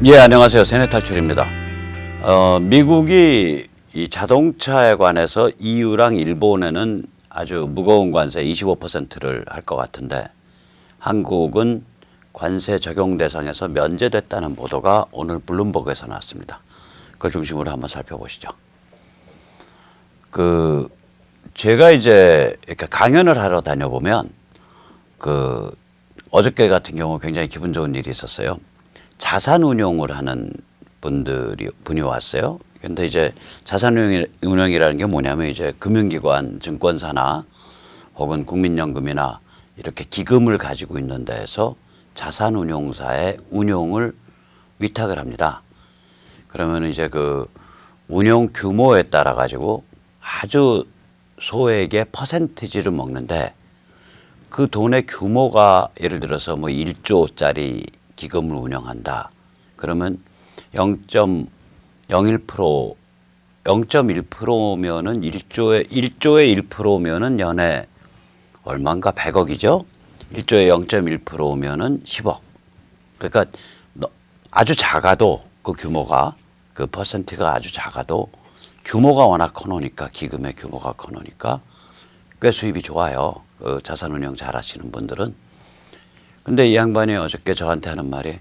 예, 안녕하세요. 세뇌탈출입니다. 미국이 이 자동차에 관해서 EU랑 일본에는 아주 무거운 관세 25%를 할 것 같은데 한국은 관세 적용 대상에서 면제됐다는 보도가 오늘 블룸버그에서 나왔습니다. 그걸 중심으로 한번 살펴보시죠. 제가 이제 이렇게 강연을 하러 다녀보면 어저께 같은 경우 굉장히 기분 좋은 일이 있었어요. 자산 운용을 하는 분이 왔어요. 근데 이제 자산 운용이라는 게 뭐냐면 이제 금융기관, 증권사나 혹은 국민연금이나 이렇게 기금을 가지고 있는 데에서 자산 운용사의 운용을 위탁을 합니다. 그러면 이제 운용 규모에 따라 가지고 아주 소액의 퍼센티지를 먹는데 그 돈의 규모가 예를 들어서 뭐 1조짜리 기금을 운영한다. 그러면 0.01%, 0.1%면은 1조의 1%면은 연에 얼마인가 100억이죠. 1조에 0.1%면은 10억. 그러니까 아주 작아도 그 규모가 그 퍼센트가 아주 작아도 규모가 워낙 커놓으니까 기금의 규모가 커놓으니까 꽤 수입이 좋아요. 자산운용 잘 하시는 분들은. 근데 이 양반이 어저께 저한테 하는 말이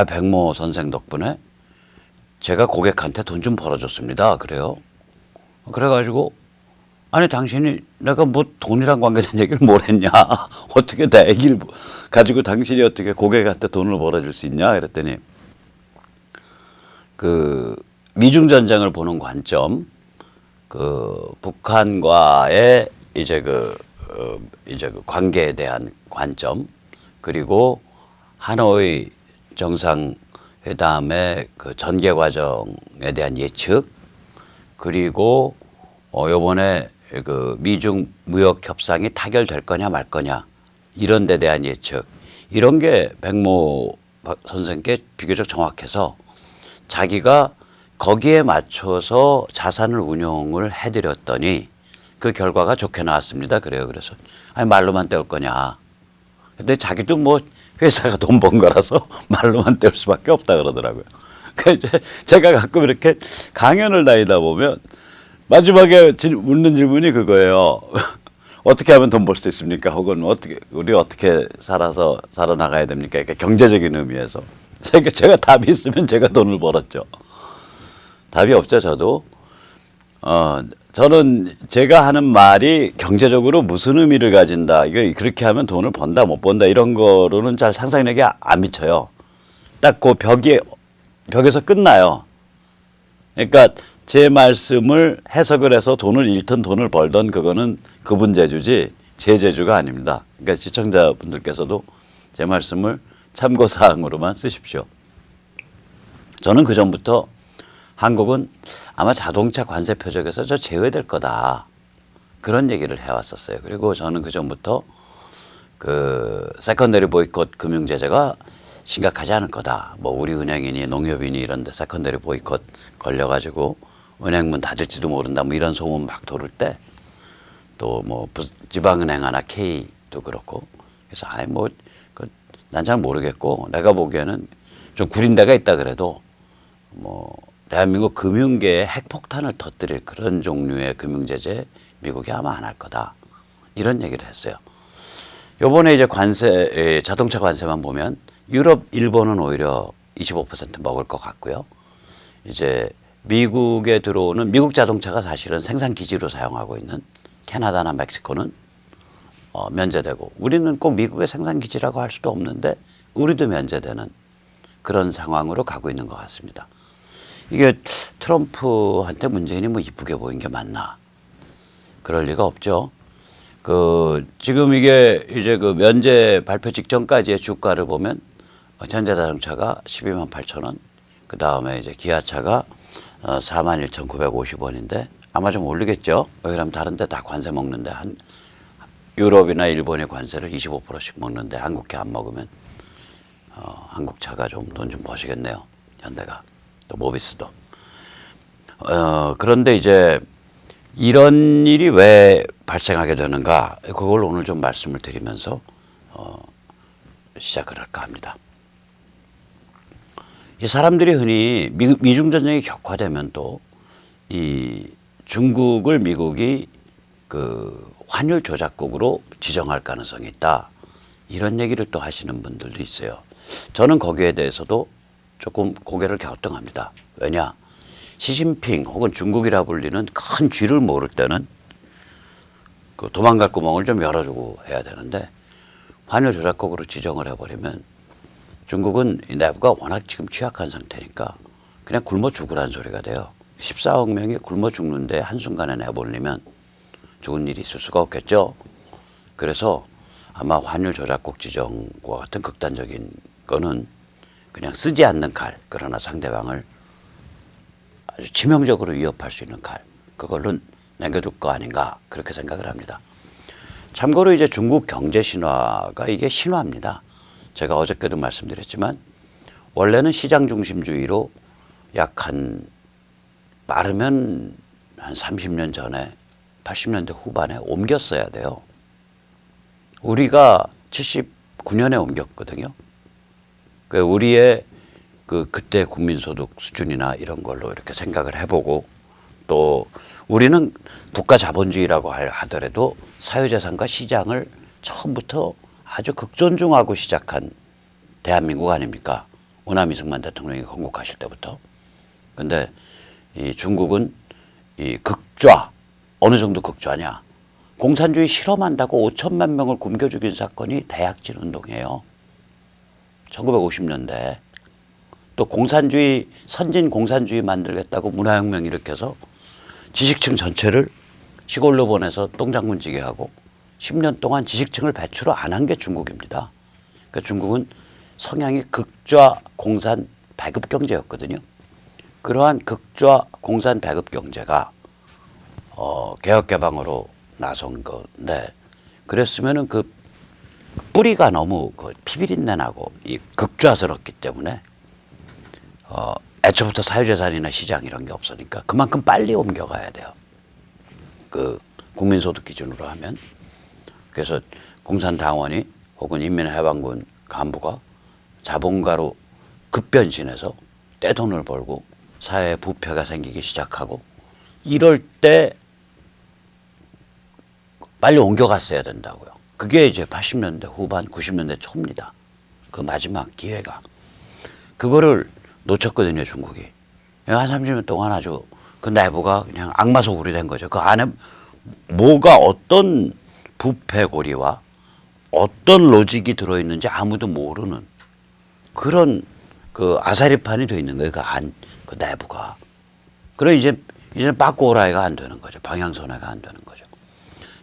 백모 선생 덕분에 제가 고객한테 돈 좀 벌어줬습니다. 그래요. 그래가지고 아니 당신이 내가 뭐 돈이랑 관계된 얘기를 뭘 했냐. 어떻게 내 얘기를 가지고 당신이 어떻게 고객한테 돈을 벌어줄 수 있냐. 그랬더니 미중 전쟁을 보는 관점, 북한과의 이제 관계에 대한 관점, 그리고 하노이 정상회담의 전개 과정에 대한 예측, 그리고 요번에 미중 무역 협상이 타결될 거냐 말 거냐 이런 데 대한 예측, 이런 게 백모 선생께 비교적 정확해서 자기가 거기에 맞춰서 자산을 운용을 해드렸더니 그 결과가 좋게 나왔습니다. 그래요. 그래서 아니 말로만 때울 거냐. 근데 자기도 뭐 회사가 돈 번 거라서 말로만 때울 수밖에 없다 그러더라고요. 그래서 제가 가끔 이렇게 강연을 다니다 보면 마지막에 묻는 질문이 그거예요. 어떻게 하면 돈 벌 수 있습니까? 혹은 우리 어떻게 살아나가야 됩니까? 이렇게 경제적인 의미에서. 제가 답이 있으면 제가 돈을 벌었죠. 답이 없죠, 저도. 저는 제가 하는 말이 경제적으로 무슨 의미를 가진다. 이거 그렇게 하면 돈을 번다 못 번다 이런 거로는 잘 상상력이 안 미쳐요. 딱 그 벽에서 끝나요. 그러니까 제 말씀을 해석을 해서 돈을 잃든 돈을 벌든 그거는 그분 재주지 제 재주가 아닙니다. 그러니까 시청자분들께서도 제 말씀을 참고사항으로만 쓰십시오. 저는 그전부터 한국은 아마 자동차 관세 표적에서 저 제외될 거다. 그런 얘기를 해왔었어요. 그리고 저는 그전부터 세컨더리 보이콧 금융 제재가 심각하지 않을 거다. 뭐 우리 은행이니 농협이니 이런 데 세컨더리 보이콧 걸려가지고 은행문 닫을지도 모른다. 뭐 이런 소문 막 돌을 때 또 뭐 지방은행 하나 K도 그렇고 그래서 난 잘 모르겠고 내가 보기에는 좀 구린 데가 있다 그래도 뭐 대한민국 금융계에 핵폭탄을 터뜨릴 그런 종류의 금융제재 미국이 아마 안 할 거다. 이런 얘기를 했어요. 요번에 이제 자동차 관세만 보면 유럽, 일본은 오히려 25% 먹을 것 같고요. 이제 미국에 들어오는 미국 자동차가 사실은 생산 기지로 사용하고 있는 캐나다나 멕시코는 면제되고 우리는 꼭 미국의 생산 기지라고 할 수도 없는데 우리도 면제되는 그런 상황으로 가고 있는 것 같습니다. 이게 트럼프한테 문재인이 뭐 이쁘게 보인 게 맞나? 그럴 리가 없죠. 지금 이게 이제 면제 발표 직전까지의 주가를 보면 현대자동차가 12만 8천 원, 그 다음에 이제 기아차가 41,950원인데 아마 좀 오르겠죠. 왜냐하면 다른 데 다 관세 먹는데 유럽이나 일본의 관세를 25%씩 먹는데 한국계 안 먹으면 한국차가 좀 돈 좀 버시겠네요. 현대가. 또 모비스도. 그런데 이제 이런 일이 왜 발생하게 되는가 그걸 오늘 좀 말씀을 드리면서 시작을 할까 합니다. 이 사람들이 흔히 미중 전쟁이 격화되면 또 이 중국을 미국이 그 환율 조작국으로 지정할 가능성이 있다. 이런 얘기를 또 하시는 분들도 있어요. 저는 거기에 대해서도 조금 고개를 갸우뚱합니다. 왜냐? 시진핑 혹은 중국이라 불리는 큰 쥐를 모를 때는 그 도망갈 구멍을 좀 열어주고 해야 되는데 환율 조작국으로 지정을 해버리면 중국은 이 내부가 워낙 지금 취약한 상태니까 그냥 굶어 죽으란 소리가 돼요. 14억 명이 굶어 죽는데 한순간에 내보내면 좋은 일이 있을 수가 없겠죠. 그래서 아마 환율 조작국 지정과 같은 극단적인 거는 그냥 쓰지 않는 칼, 그러나 상대방을 아주 치명적으로 위협할 수 있는 칼, 그걸로 남겨둘 거 아닌가 그렇게 생각을 합니다. 참고로 이제 중국 경제 신화가 이게 신화입니다. 제가 어저께도 말씀드렸지만 원래는 시장 중심주의로 약 한 빠르면 한 30년 전에 80년대 후반에 옮겼어야 돼요. 우리가 79년에 옮겼거든요. 우리의 그때 국민소득 수준이나 이런 걸로 이렇게 생각을 해보고 또 우리는 국가 자본주의라고 하더라도 사유재산과 시장을 처음부터 아주 극존중하고 시작한 대한민국 아닙니까? 오남 이승만 대통령이 건국하실 때부터. 근데 이 중국은 이 극좌, 어느 정도 극좌냐? 공산주의 실험한다고 5천만 명을 굶겨 죽인 사건이 대약진 운동이에요. 1950년대. 또 공산주의, 선진 공산주의 만들겠다고 문화혁명 일으켜서 지식층 전체를 시골로 보내서 똥장군지게 하고 10년 동안 지식층을 배출을 안 한 게 중국입니다. 그러니까 중국은 성향이 극좌 공산 배급 경제였거든요. 그러한 극좌 공산 배급 경제가 개혁 개방으로 나선 건데 그랬으면은 그 뿌리가 너무 그 피비린내 나고 이 극좌스럽기 때문에 애초부터 사유재산이나 시장 이런 게 없으니까 그만큼 빨리 옮겨가야 돼요. 그 국민소득 기준으로 하면. 그래서 공산당원이 혹은 인민해방군 간부가 자본가로 급변신해서 떼돈을 벌고 사회에 부패가 생기기 시작하고 이럴 때 빨리 옮겨갔어야 된다고요. 그게 이제 80년대 후반 90년대 초입니다. 그 마지막 기회가. 그거를 놓쳤거든요, 중국이. 한 30년 동안 아주 그 내부가 그냥 악마 소굴이 된 거죠. 그 안에 뭐가 어떤 부패 고리와 어떤 로직이 들어있는지 아무도 모르는 그런 그 아사리판이 돼 있는 거예요. 그 내부가. 그래 이제 바꾸오라이가 안 되는 거죠. 방향선회가 안 되는 거죠.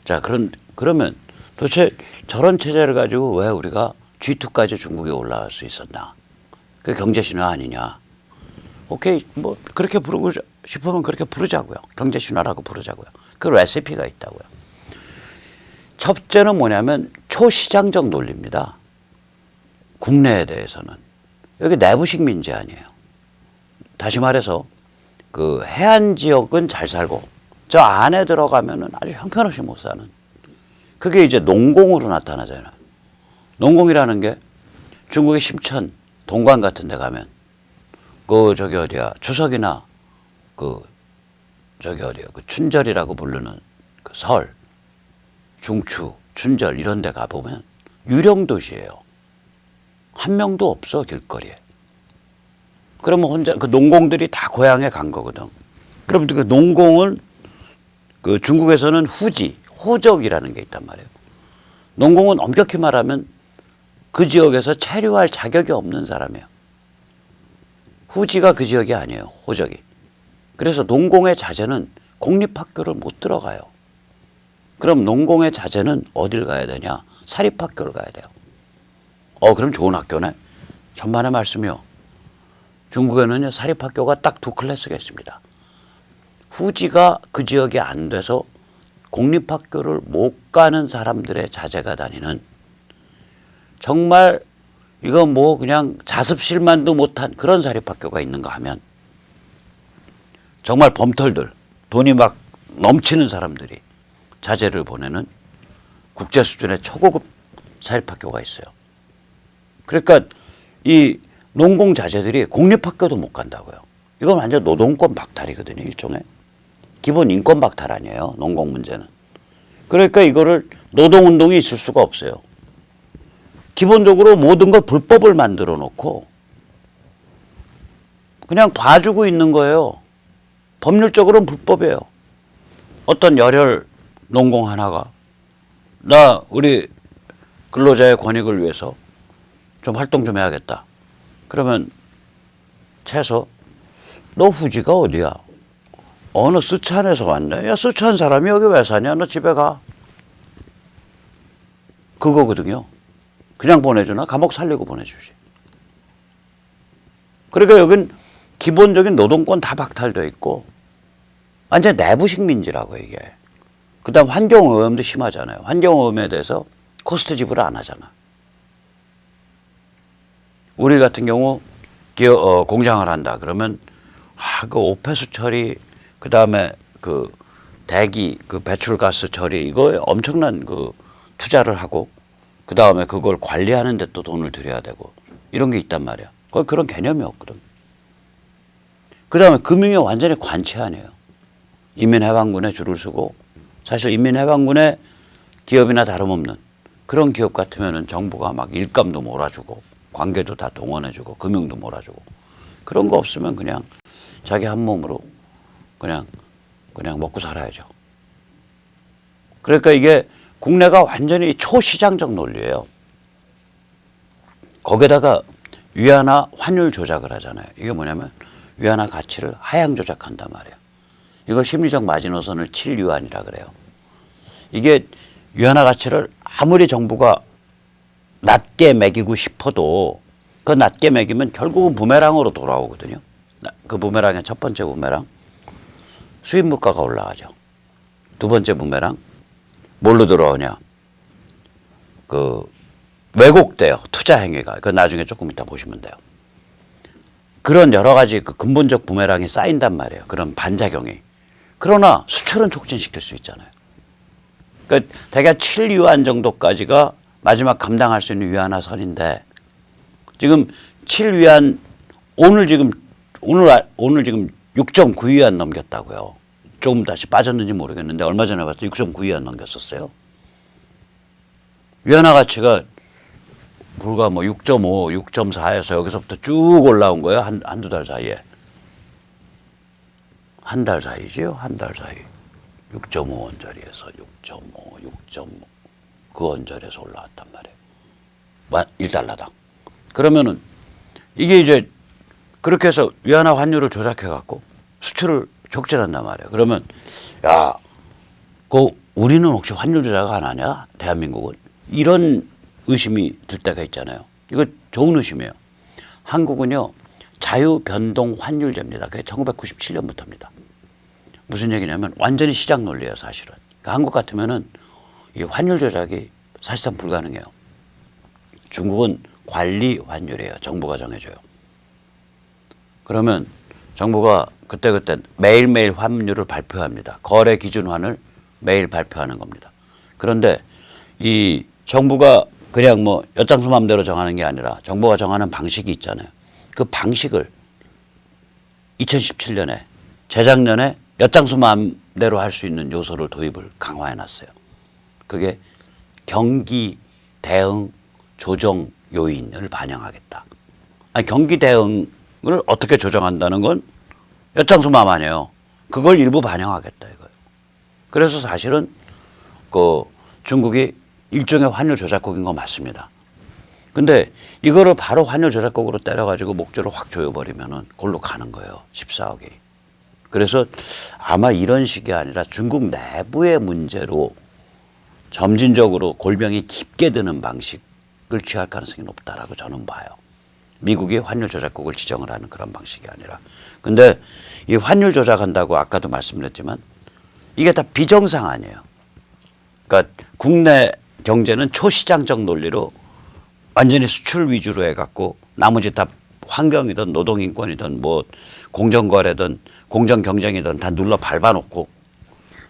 자, 그러면 도대체 저런 체제를 가지고 왜 우리가 G2까지 중국에 올라갈 수 있었나? 그 경제 신화 아니냐? 오케이, 뭐 그렇게 부르고 싶으면 그렇게 부르자고요. 경제 신화라고 부르자고요. 그 레시피가 있다고요. 첫째는 뭐냐면 초시장적 논리입니다. 국내에 대해서는. 여기 내부식 민지 아니에요. 다시 말해서 그 해안 지역은 잘 살고 저 안에 들어가면은 아주 형편없이 못 사는. 그게 이제 농공으로 나타나잖아요. 농공이라는 게 중국의 심천, 동관 같은 데 가면 그 저기 어디야 추석이나 그 저기 어디야 그 춘절이라고 부르는 그 설, 중추, 춘절 이런 데 가보면 유령 도시예요. 한 명도 없어 길거리에. 그러면 혼자 그 농공들이 다 고향에 간 거거든. 그럼 그 농공은 그 중국에서는 후지, 호적이라는 게 있단 말이에요. 농공은 엄격히 말하면 그 지역에서 체류할 자격이 없는 사람이에요. 후지가 그 지역이 아니에요. 호적이. 그래서 농공의 자제는 공립학교를 못 들어가요. 그럼 농공의 자제는 어딜 가야 되냐? 사립학교를 가야 돼요. 그럼 좋은 학교네. 천만의 말씀이요. 중국에는요 사립학교가 딱 두 클래스가 있습니다. 후지가 그 지역이 안 돼서 공립학교를 못 가는 사람들의 자제가 다니는 정말 이거 뭐 그냥 자습실만도 못한 그런 사립학교가 있는가 하면 정말 범털들 돈이 막 넘치는 사람들이 자제를 보내는 국제 수준의 초고급 사립학교가 있어요. 그러니까 이 농공 자제들이 공립학교도 못 간다고요. 이건 완전 노동권 박탈이거든요. 일종의. 기본 인권 박탈 아니에요. 농공 문제는. 그러니까 이거를 노동운동이 있을 수가 없어요. 기본적으로 모든 걸 불법을 만들어 놓고 그냥 봐주고 있는 거예요. 법률적으로는 불법이에요. 어떤 열혈 농공 하나가 나 우리 근로자의 권익을 위해서 좀 활동 좀 해야겠다. 그러면 채소 너 후지가 어디야? 어느 쓰촨에서 왔네. 야 쓰촨 사람이 여기 왜 사냐? 너 집에 가. 그거거든요. 그냥 보내주나? 감옥 살리고 보내주지. 그러니까 여긴 기본적인 노동권 다 박탈되어 있고 완전 내부식 민지라고 이게. 그 다음 환경오염도 심하잖아요. 환경오염에 대해서 코스트 지불을 안 하잖아. 우리 같은 경우 공장을 한다. 그러면 그 오폐수 처리, 그 다음에 그 대기, 그 배출가스 처리 이거에 엄청난 그 투자를 하고 그 다음에 그걸 관리하는 데 또 돈을 들여야 되고 이런 게 있단 말이야. 거기 그런 개념이 없거든. 그 다음에 금융이 완전히 관치아니에요. 인민해방군에 줄을 서고 사실 인민해방군에 기업이나 다름없는 그런 기업 같으면은 정부가 막 일감도 몰아주고 관계도 다 동원해주고 금융도 몰아주고 그런 거 없으면 그냥 자기 한 몸으로 그냥 먹고 살아야죠. 그러니까 이게 국내가 완전히 초시장적 논리예요. 거기다가 위안화 환율 조작을 하잖아요. 이게 뭐냐면 위안화 가치를 하향 조작한단 말이에요. 이걸 심리적 마지노선을 7유안이라 그래요. 이게 위안화 가치를 아무리 정부가 낮게 매기고 싶어도 그 낮게 매기면 결국은 부메랑으로 돌아오거든요. 그 부메랑의 첫 번째 부메랑 수입 물가가 올라가죠. 두 번째 부메랑 뭘로 들어오냐? 그 왜곡돼요. 투자 행위가. 그 나중에 조금 이따 보시면 돼요. 그런 여러 가지 그 근본적 부메랑이 쌓인단 말이에요. 그런 반작용이. 그러나 수출은 촉진시킬 수 있잖아요. 그러니까 대략 7유안 정도까지가 마지막 감당할 수 있는 위안화 선인데 지금 7위안 오늘 지금 6.9위안 넘겼다고요. 조금 다시 빠졌는지 모르겠는데 얼마 전에 봤을 때 6.9위안 넘겼었어요. 위안화 가치가 불과 뭐 6.5, 6.4에서 여기서부터 쭉 올라온 거예요. 한두 달 사이에. 한 달 사이지요. 한 달 사이. 6.5원짜리에서 6.5, 6.5 그 원짜리에서 올라왔단 말이에요. 1달러당. 그러면은 이게 이제 그렇게 해서 위안화 환율을 조작해 갖고 수출을 촉진한단 말이에요. 그러면 야, 우리는 혹시 환율 조작 안 하냐? 대한민국은 이런 의심이 들 때가 있잖아요. 이거 좋은 의심이에요. 한국은요 자유 변동 환율제입니다. 그게 1997년부터입니다. 무슨 얘기냐면 완전히 시장 논리예요, 사실은. 그러니까 한국 같으면은 이 환율 조작이 사실상 불가능해요. 중국은 관리 환율이에요. 정부가 정해줘요. 그러면 정부가 그때그때 매일매일 환율을 발표합니다. 거래 기준환을 매일 발표하는 겁니다. 그런데 이 정부가 그냥 뭐 엿장수 마음대로 정하는 게 아니라 정부가 정하는 방식이 있잖아요. 그 방식을 2017년에 재작년에 엿장수 마음대로 할 수 있는 요소를 도입을 강화해 놨어요. 그게 경기 대응 조정 요인을 반영하겠다. 아니, 경기 대응을 어떻게 조정한다는 건 엿장수 마음 아니에요. 그걸 일부 반영하겠다 이거예요. 그래서 사실은 그 중국이 일종의 환율 조작국인 거 맞습니다. 근데 이거를 바로 환율 조작국으로 때려가지고 목줄을 확 조여버리면은 그걸로 가는 거예요. 14억이. 그래서 아마 이런 식이 아니라 중국 내부의 문제로 점진적으로 골병이 깊게 드는 방식을 취할 가능성이 높다라고 저는 봐요. 미국이 환율 조작국을 지정을 하는 그런 방식이 아니라. 근데 이 환율 조작한다고 아까도 말씀드렸지만 이게 다 비정상 아니에요. 그러니까 국내 경제는 초시장적 논리로 완전히 수출 위주로 해갖고 나머지 다 환경이든 노동인권이든 뭐 공정거래든 공정경쟁이든 다 눌러 밟아놓고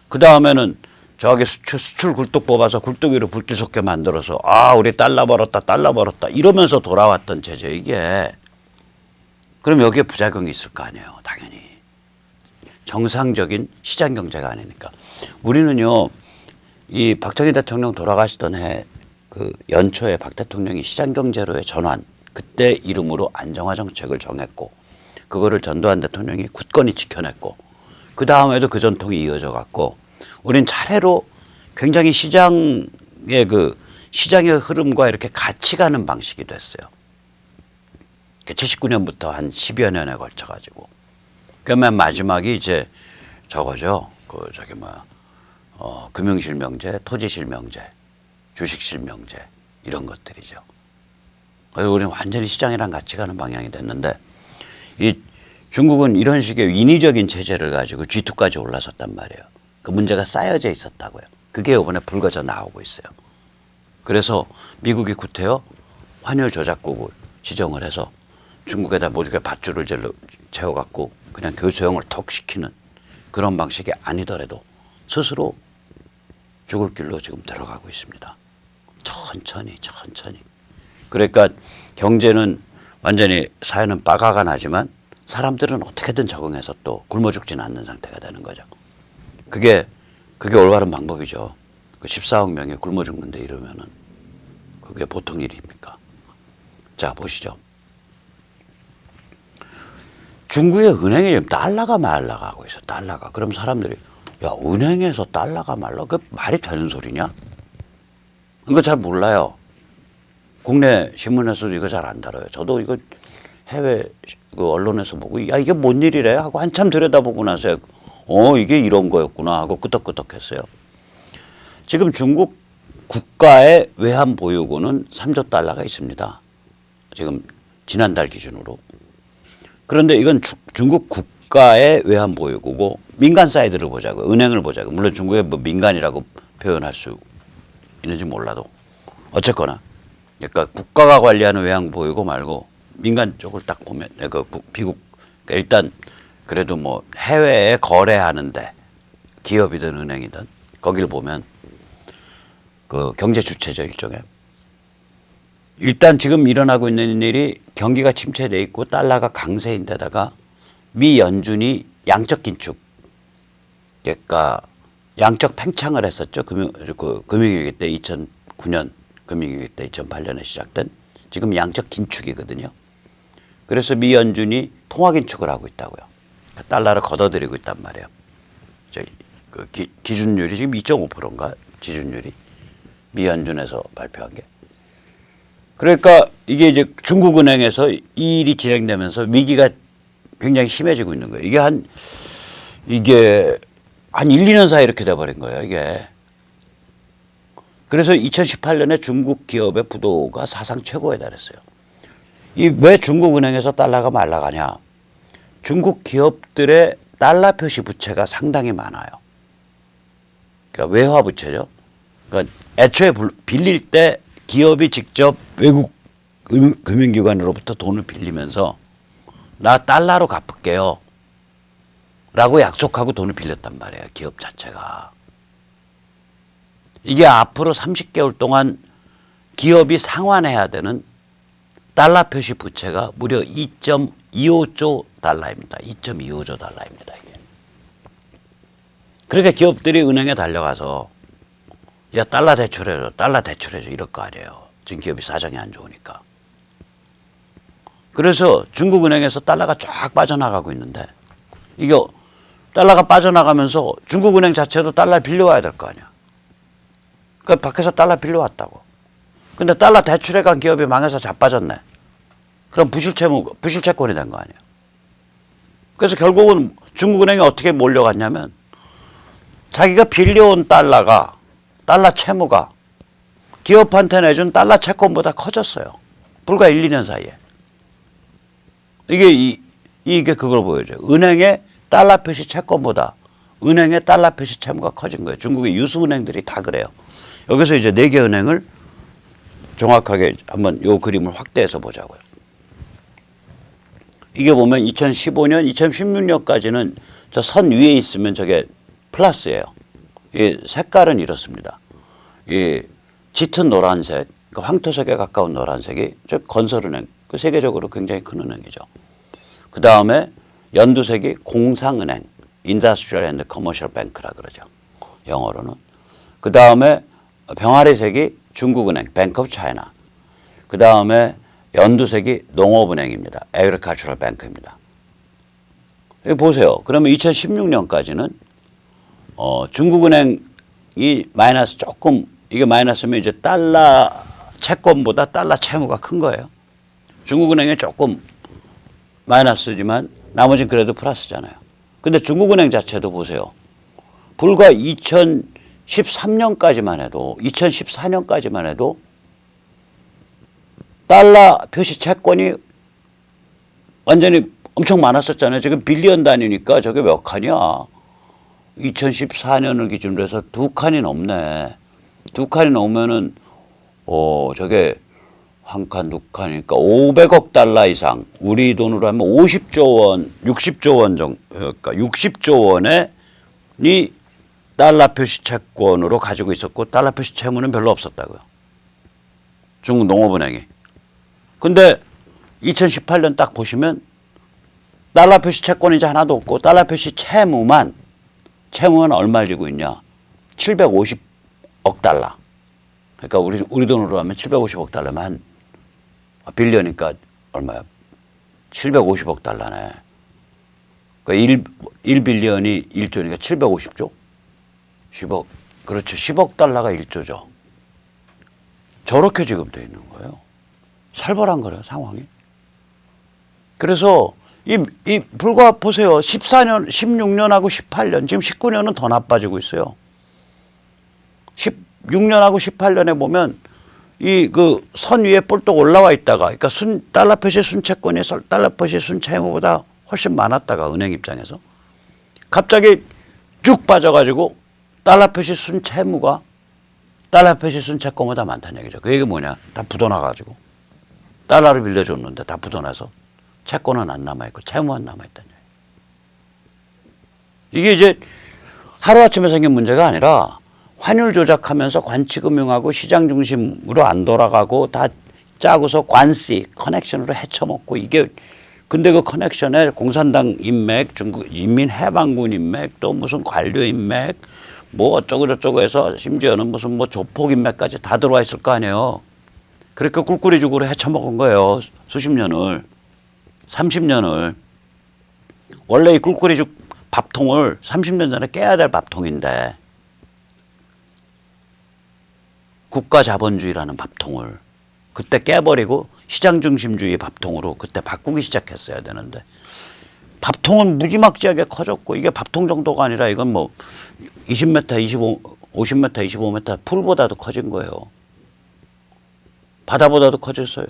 그 다음에는 저기 수출 굴뚝 뽑아서 굴뚝 위로 불길 솟게 만들어서 아 우리 달러 벌었다 이러면서 돌아왔던 체제 이게 그럼 여기에 부작용이 있을 거 아니에요. 당연히. 정상적인 시장 경제가 아니니까. 우리는요, 이 박정희 대통령 돌아가시던 해 그 연초에 박 대통령이 시장 경제로의 전환, 그때 이름으로 안정화 정책을 정했고, 그거를 전두환 대통령이 굳건히 지켜냈고, 그 다음에도 그 전통이 이어져 갔고, 우린 차례로 굉장히 시장의 시장의 흐름과 이렇게 같이 가는 방식이 됐어요. 79년부터 한 10여 년에 걸쳐 가지고. 그 맨 마지막이 이제 저거죠. 금융실명제, 토지실명제, 주식실명제 이런 것들이죠. 그래서 우리는 완전히 시장이랑 같이 가는 방향이 됐는데, 이 중국은 이런 식의 인위적인 체제를 가지고 G2까지 올라섰단 말이에요. 그 문제가 쌓여져 있었다고요. 그게 이번에 불거져 나오고 있어요. 그래서 미국이 구태여 환율 조작국을 지정을 해서 중국에다 모두게 밧줄을 채워갖고 그냥 교수형을 턱 시키는 그런 방식이 아니더라도 스스로 죽을 길로 지금 들어가고 있습니다. 천천히. 그러니까 경제는 완전히 사회는 빠가가 나지만 사람들은 어떻게든 적응해서 또 굶어 죽지는 않는 상태가 되는 거죠. 그게 올바른 방법이죠. 14억 명이 굶어 죽는데 이러면은 그게 보통 일입니까? 자, 보시죠. 중국의 은행이 지금 달러가 말라가고 있어. 달러가. 그럼 사람들이 야, 은행에서 달러가 말라? 그 말이 되는 소리냐? 이거 잘 몰라요. 국내 신문에서도 이거 잘 안 다뤄요. 저도 이거 해외 언론에서 보고 야, 이게 뭔 일이래 하고 한참 들여다보고 나서 이게 이런 거였구나 하고 끄덕끄덕했어요. 지금 중국 국가의 외환 보유고는 3조 달러가 있습니다. 지금 지난달 기준으로. 그런데 이건 중국 국가의 외환 보유고고 민간 사이드를 보자고, 은행을 보자고. 물론 중국의 뭐 민간이라고 표현할 수 있는지 몰라도 어쨌거나, 그러니까 국가가 관리하는 외환 보유고 말고 민간 쪽을 딱 보면 비국, 그러니까 일단 그래도 뭐 해외에 거래하는데 기업이든 은행이든 거기를 보면 그 경제 주체죠, 일종의. 일단 지금 일어나고 있는 일이 경기가 침체돼 있고 달러가 강세인데다가 미 연준이 양적 긴축, 그러니까 양적 팽창을 했었죠. 금융위기 때 2009년 금융위기 때 2008년에 시작된 지금 양적 긴축이거든요. 그래서 미 연준이 통화 긴축을 하고 있다고요. 달러를 걷어들이고 있단 말이에요. 기준율이 지금 2.5%인가 지준율이 미 연준에서 발표한 게. 그러니까 이게 이제 중국은행에서 이 일이 진행되면서 위기가 굉장히 심해지고 있는 거예요. 이게 한 1, 2년 사이에 이렇게 돼버린 거예요, 이게. 그래서 2018년에 중국 기업의 부도가 사상 최고에 달했어요. 왜 중국은행에서 달러가 말라가냐. 중국 기업들의 달러 표시 부채가 상당히 많아요. 그러니까 외화 부채죠. 그러니까 애초에 빌릴 때 기업이 직접 외국 금융기관으로부터 돈을 빌리면서 나 달러로 갚을게요 라고 약속하고 돈을 빌렸단 말이에요, 기업 자체가. 이게 앞으로 30개월 동안 기업이 상환해야 되는 달러 표시 부채가 무려 2.25조 달러입니다. 2.25조 달러입니다, 이게. 그러니까 기업들이 은행에 달려가서 야, 달러 대출해줘, 달러 대출해줘 이럴 거 아니에요. 지금 기업이 사정이 안 좋으니까. 그래서 중국은행에서 달러가 쫙 빠져나가고 있는데, 이게 달러가 빠져나가면서 중국은행 자체도 달러 빌려와야 될 거 아니야. 그러니까 밖에서 달러 빌려왔다고. 근데 달러 대출해간 기업이 망해서 자빠졌네. 그럼 부실채권이 된 거 아니야. 그래서 결국은 중국은행이 어떻게 몰려갔냐면 자기가 빌려온 달러 채무가 기업한테 내준 달러 채권보다 커졌어요. 불과 1, 2년 사이에. 이게 그걸 보여줘요. 은행의 달러 표시 채권보다 은행의 달러 표시 채무가 커진 거예요. 중국의 유수은행들이 다 그래요. 여기서 이제 4개 은행을 정확하게 한번 요 그림을 확대해서 보자고요. 이게 보면 2015년, 2016년까지는 저 선 위에 있으면 저게 플러스예요. 이 색깔은 이렇습니다. 이 짙은 노란색, 황토색에 가까운 노란색이 저 건설은행, 세계적으로 굉장히 큰 은행이죠. 그 다음에 연두색이 공상은행, 인더스트리얼 앤드 커머셜 뱅크라 그러죠. 영어로는. 그 다음에 병아리색이 중국은행, 뱅크 오브 차이나. 그 다음에 연두색이 농업은행입니다. 에그리컬처럴 뱅크입니다. 여기 보세요. 그러면 2016년까지는 중국은행이 마이너스 조금, 이게 마이너스면 이제 달러 채권보다 달러 채무가 큰 거예요. 중국은행이 조금 마이너스지만 나머지는 그래도 플러스잖아요. 근데 중국은행 자체도 보세요. 불과 2013년까지만 해도 2014년까지만 해도 달러 표시 채권이 완전히 엄청 많았었잖아요. 지금 빌리언 단위니까 저게 몇 칸이야. 2014년을 기준으로 해서 2칸이 넘네. 2칸이 넘으면은 저게 한 칸, 2칸이니까 500억 달러 이상, 우리 돈으로 하면 50조 원, 60조 원 정도, 그러니까 60조 원의 달러 표시 채권으로 가지고 있었고 달러 표시 채무는 별로 없었다고요. 중국 농업은행이. 근데 2018년 딱 보시면 달러 표시 채권이 이제 하나도 없고 달러 표시 채무만 얼마를 지고 있냐? 750억 달러. 그러니까 우리 돈으로 하면 750억 달러면 빌리언이니까 얼마야? 750억 달러네. 그러니까 1빌리언이 1조니까 750조? 10억. 그렇죠. 10억 달러가 1조죠. 저렇게 지금 돼 있는 거예요. 살벌한 거래요, 상황이. 그래서 이 불과 보세요. 14년, 16년하고 18년, 지금 19년은 더 나빠지고 있어요. 16년하고 18년에 보면 이 그 선 위에 볼록 올라와 있다가, 그러니까 달러 표시 순채권이 달러 표시 순채무보다 훨씬 많았다가 은행 입장에서 갑자기 쭉 빠져가지고 달러 표시 순채무가 달러 표시 순채권보다 많다는 얘기죠. 그 얘기 뭐냐? 다 부도나가지고 달러를 빌려줬는데 다 부도나서 채권은 안 남아있고 채무만 남아있다는 얘기. 이게 이제 하루아침에 생긴 문제가 아니라 환율 조작하면서 관치금융하고 시장 중심으로 안 돌아가고 다 짜고서 관시, 커넥션으로 헤쳐먹고 이게 근데 그 커넥션에 공산당 인맥, 중국 인민해방군 인맥, 또 무슨 관료 인맥, 뭐 어쩌고 저쩌고 해서 심지어는 무슨 뭐 조폭 인맥까지 다 들어와 있을 거 아니에요. 그러니까 꿀꿀이죽으로 헤쳐먹은 거예요. 수십 년을. 30년을. 원래 이 꿀꿀이죽 밥통을 30년 전에 깨야 될 밥통인데 국가 자본주의라는 밥통을 그때 깨버리고 시장 중심주의 밥통으로 그때 바꾸기 시작했어야 되는데 밥통은 무지막지하게 커졌고 이게 밥통 정도가 아니라 이건 뭐 20m, 50m, 25m 풀보다도 커진 거예요. 바다보다도 커졌어요.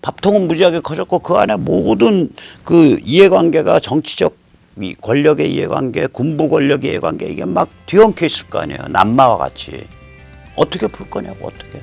밥통은 무지하게 커졌고 그 안에 모든 그 이해관계가 정치적 권력의 이해관계, 군부 권력의 이해관계 이게 막 뒤엉켜 있을 거 아니에요. 남마와 같이. 어떻게 풀 거냐고 어떻게.